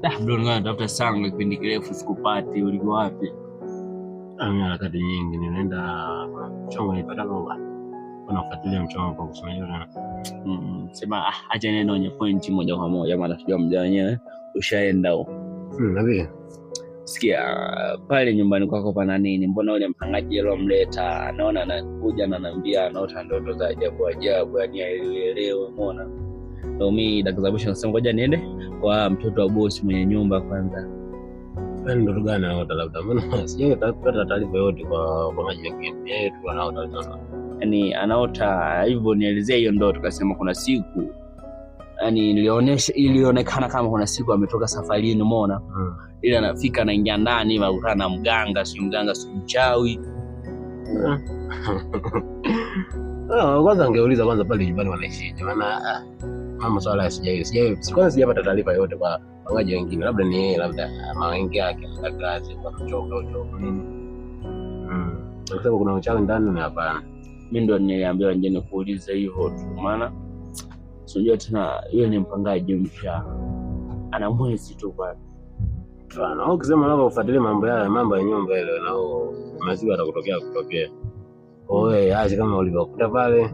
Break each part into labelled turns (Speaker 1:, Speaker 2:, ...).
Speaker 1: Bro, natafuta sana kipindi kirefu sikupati. Ulikuwa wapi?
Speaker 2: Ana harakati nyingi, ninaenda mchongo nipata roba. Unafuatilia mchongo kwa kusema hiyo na
Speaker 1: sema acha nenda kwenye point moja kwa moja maana sijua mja wenyewe ushaenda huko.
Speaker 2: Nabii.
Speaker 1: Sikia, pale nyumbani kwako pana nini? Mbona yule mpangaji alomleta naona anakuja na ananiambia anaota ndoto za ajabu ajabu, yani aielewe, umeona? Ndio mimi dakazabisha nasema ngoja niende kwa mtoto wa bosi mwenye nyumba kwanza.
Speaker 2: Ndoto gani anaota labda? Mbona sijapata taarifa yote kwa maji mengine. Yeye tu anaota sana.
Speaker 1: Yaani anaota hivyo, nielezea hiyo ndoto. Kasema kuna siku yani ilionekana kama kuna siku ametoka safarini, umeona? Ile anafika anaingia ndani wakutana na mganga, si mchawi.
Speaker 2: Kwanza angeuliza kwanza pale nyumbani wanaishi. Maana mama swala sijapata taarifa yote kwa wangaji wengine. Labda ni yeye, labda mawengi yake na kazi kwa kuchoka nini. Kwa sababu kuna uchawi ndani na hapana.
Speaker 1: Mimi ndo niliambiwa nje nikuulize hivyo tu, maana sijui tena yeye ni mpangaji mpya. Ana mwezi tu kwa
Speaker 2: sana. Ukisema labda ufuatilie mambo ya nyumba ile na maziwa atakutokea. Wewe aje kama ulivyokuta pale.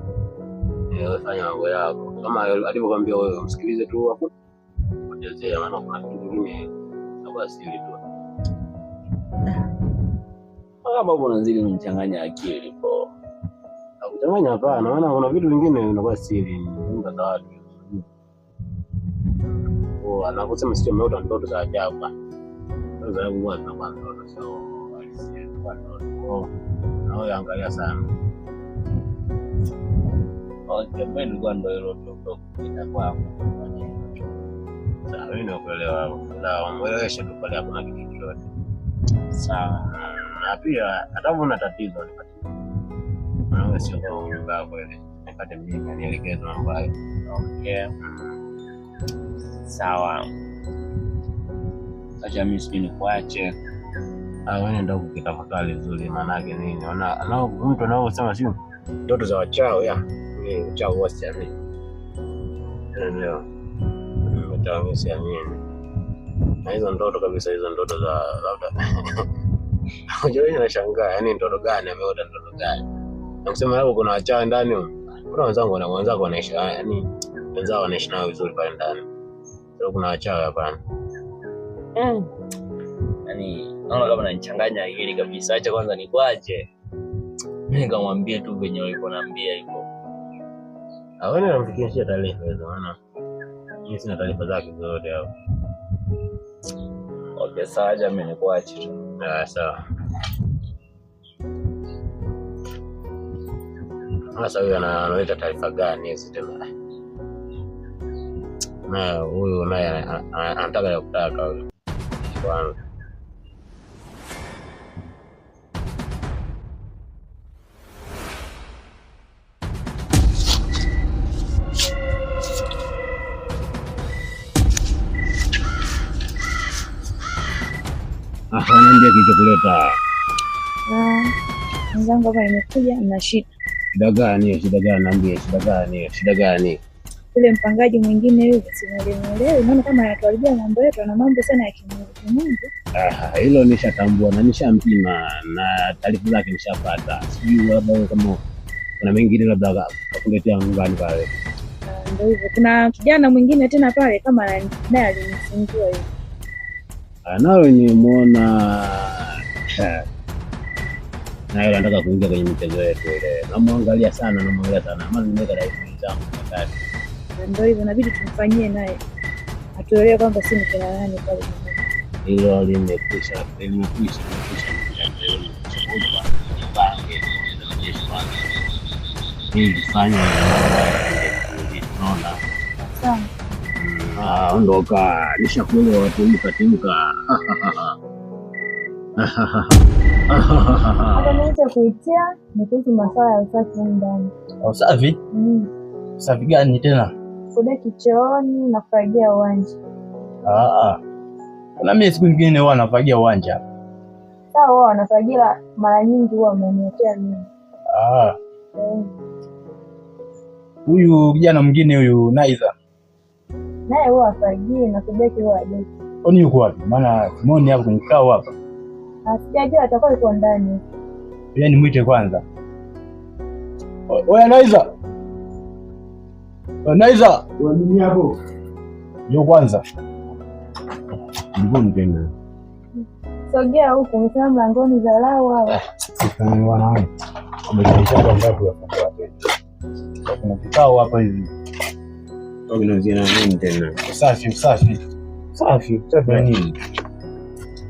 Speaker 2: Fanya mambo yako. Kama alivyokuambia wewe msikilize tu hapo. Unajezea maana kuna kitu kingine hapo asili tu.
Speaker 1: Kama unazidi kumchanganya akili po.
Speaker 2: Kuchanganya hapana, maana kuna vitu vingine vinakuwa siri, nyumba za watu. Anakusema sio ameota ndoto za ajabu. Ndoto za ajabu bwana kwa ndoto sio halisi kwa ndoto. Nao angalia sana.
Speaker 1: Okay, mimi ndio ndo hilo ndoto itakuwa kufanya.
Speaker 2: Sawa, mimi nakuelewa. Na mweleweshe tu pale hakuna kitu chochote.
Speaker 1: Sawa.
Speaker 2: Na pia hata una tatizo wewe sio kwa nyumba yako ile. Nipate mimi nielekeze mambo hayo.
Speaker 1: Okay. Sawa. Acha mimi sini kuache.
Speaker 2: Wewe ndio ukitafakari vizuri maana yake nini? Ana mtu anaosema sio ndoto za wachawi ya. Ni uchawi wa siamini. Ndio. Mtaani siamini. Na hizo ndoto kabisa, hizo ndoto za labda. Unajua ninashangaa, yani ndoto gani ameota ndoto gani? Na kusema hapo kuna wachawi ndani. Kuna wenzangu wanaishi, yani wenzao wanaishi nao vizuri pale ndani. Sio kuna wachawi hapana.
Speaker 1: Yaani naona kama ananichanganya akili kabisa. Acha kwanza nikwache. Mimi nikamwambia tu venye uliponiambia hivyo.
Speaker 2: Wewe unamfikishia taarifa hizo maana mimi sina taarifa zake zote hapo.
Speaker 1: Okay, sawa, acha mimi nikuache tu.
Speaker 2: Sawa. Sasa huyu analeta taarifa gani hizi tena? Na huyu naye anataka ya kutaka huyu. Kwanza. Ndio kilichokuleta.
Speaker 3: Mzangu hapa nimekuja na shida.
Speaker 2: Shida gani? Niambie, shida gani?
Speaker 3: Yule mpangaji mwingine yule simuelewi. Unaona kama anatuharibia mambo yetu, ana mambo sana ya kimungu.
Speaker 2: Hilo nishatambua na nishampima na taarifa zake nishapata. Sijui labda kama kuna mengine labda akuletea nyumbani pale.
Speaker 3: Ndio hivyo. Kuna kijana mwingine tena pale kama naye alinisumbua hivi.
Speaker 2: Nawe nimeona na yeye anataka kuingia kwenye michezo yetu ile. Namwangalia sana. Maana nimeweka rafiki zangu ndani.
Speaker 3: Ndio hivyo, inabidi tumfanyie naye. Atuelewe kwamba si mkina nani pale.
Speaker 2: Hilo limekwisha. Unaona? Sawa. Ondoka. Nishakuelewa, timka.
Speaker 3: Hata naweza kuitia ni kuhusu masuala ya usafi ndani.
Speaker 1: Usafi? Usafi gani tena?
Speaker 3: Kudeki chooni na kufagia uwanja.
Speaker 1: Kuna mimi siku nyingine huwa nafagia uwanja.
Speaker 3: Sawa, huwa wanafagia mara nyingi, huwa wameniletea mimi.
Speaker 1: Huyu kijana mwingine huyu Naiza.
Speaker 3: Naye huwa afagie na kudeki huwa adeki.
Speaker 4: Oni yuko wapi? Maana Simoni hapo kwenye kikao hapa.
Speaker 3: Sijajua atakuwa yuko ndani.
Speaker 4: Yaani mwite kwanza. Oya Naiza. Naiza,
Speaker 2: Kwa nini hapo?
Speaker 4: njoo kwanza.
Speaker 2: Mbona tena?
Speaker 3: Sogea huko, umesema mlangoni za lao hao.
Speaker 4: Sasa wanaona. Wameisha kwa ngapi hapo? Kuna kikao hapa hivi.
Speaker 2: Unaziana nini tena?
Speaker 4: Safi.
Speaker 2: Safi na nini?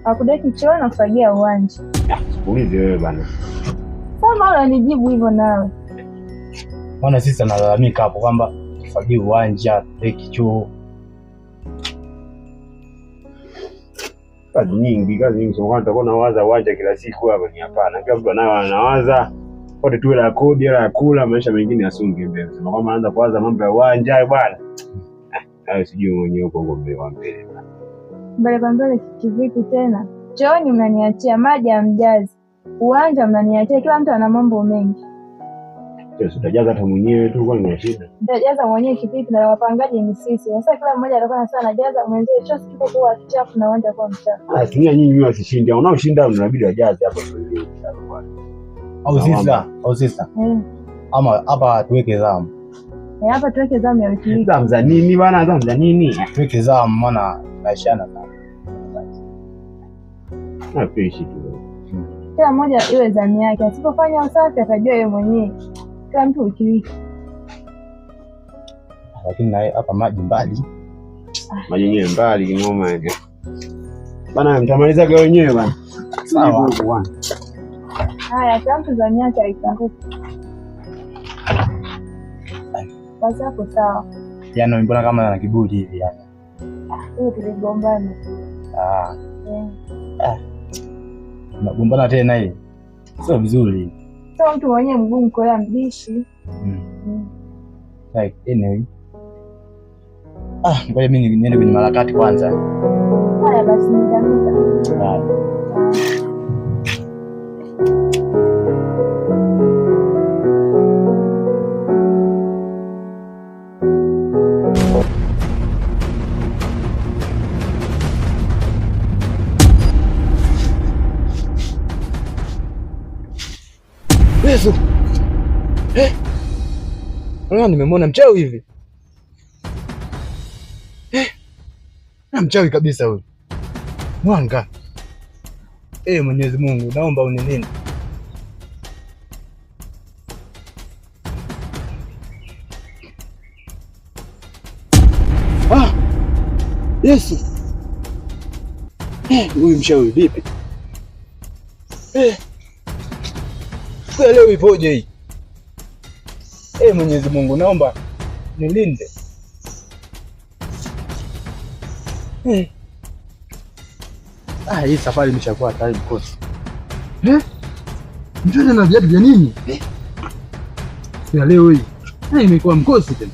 Speaker 3: Hakudeki choo na kufagia uwanja.
Speaker 2: Ulize wewe bana.
Speaker 3: Sasa unanijibu hivyo nawe.
Speaker 4: Maana sisi tunalalamika hapo kwamba tufagie uwanja, deki choo.
Speaker 2: Kazi nyingi sio tutakuwa nawaza uwanja kila siku hapa ni hapana. Kila mtu anawaza wote tu la kodi la kula maisha mengine yasunge mbele. Sema kama anaanza kuwaza mambo ya uwanja bwana. Hayo sijui mwenyewe huko ngombe wa mbele.
Speaker 3: Mbele kivipi tena? Chooni mnaniachia, maji hamjazi. Uwanja mnaniachia, kila mtu ana mambo mengi.
Speaker 2: Sasa utajaza hata mwenyewe tu kwa nini shida?
Speaker 3: Nitajaza mwenyewe kivipi na wapangaji ni sisi. Sasa kila mmoja atakuwa anasema anajaza mwenzie, choo kipo kwa kichafu na uwanja kwa mchafu.
Speaker 2: Tumia nyinyi wasishinde. Unaoshinda mnabidi wajaze hapo tu.
Speaker 4: Au sisa. Ama hapa tuweke zamu.
Speaker 3: Hapa tuweke zamu ya wiki hii.
Speaker 2: Zamu za nini bwana? Zamu za nini?
Speaker 4: Tuweke zamu maana naishana sana.
Speaker 2: Napishi tu.
Speaker 3: Kila mmoja iwe zamu yake. Asipofanya usafi atajua yeye mwenyewe. Kila mtu wiki hii.
Speaker 4: Lakini na hapa maji mbali.
Speaker 2: Maji yenyewe mbali kinoma hivi. Bana mtamalizaga wenyewe bana.
Speaker 4: Sawa.
Speaker 3: Haya, kila mtu zamu yake aikumbuke. Basi hapo sawa.
Speaker 4: Yaani mbona kama ana kiburi hivi yani.
Speaker 3: Hiyo tuligombana.
Speaker 4: Tunagombana tena hii. Sio vizuri.
Speaker 3: Sio mtu mwenye mgumu kwa mbishi.
Speaker 4: Like anyway. Ngoja mimi niende kwenye harakati kwanza.
Speaker 3: Haya basi nitamika.
Speaker 4: Yesu. Nimemwona mchawi hivi. Na mchawi kabisa huyu. Mwanga. Mwenyezi Mungu, naomba unilinde. Yesu. Huyu mchawi vipi? Leo ipoje hii? Mwenyezi Mungu, naomba nilinde. Hii safari imeshakuwa tayari mkosi. Mtoto na viatu vya nini? Ya leo hii. Imekuwa mkosi tena.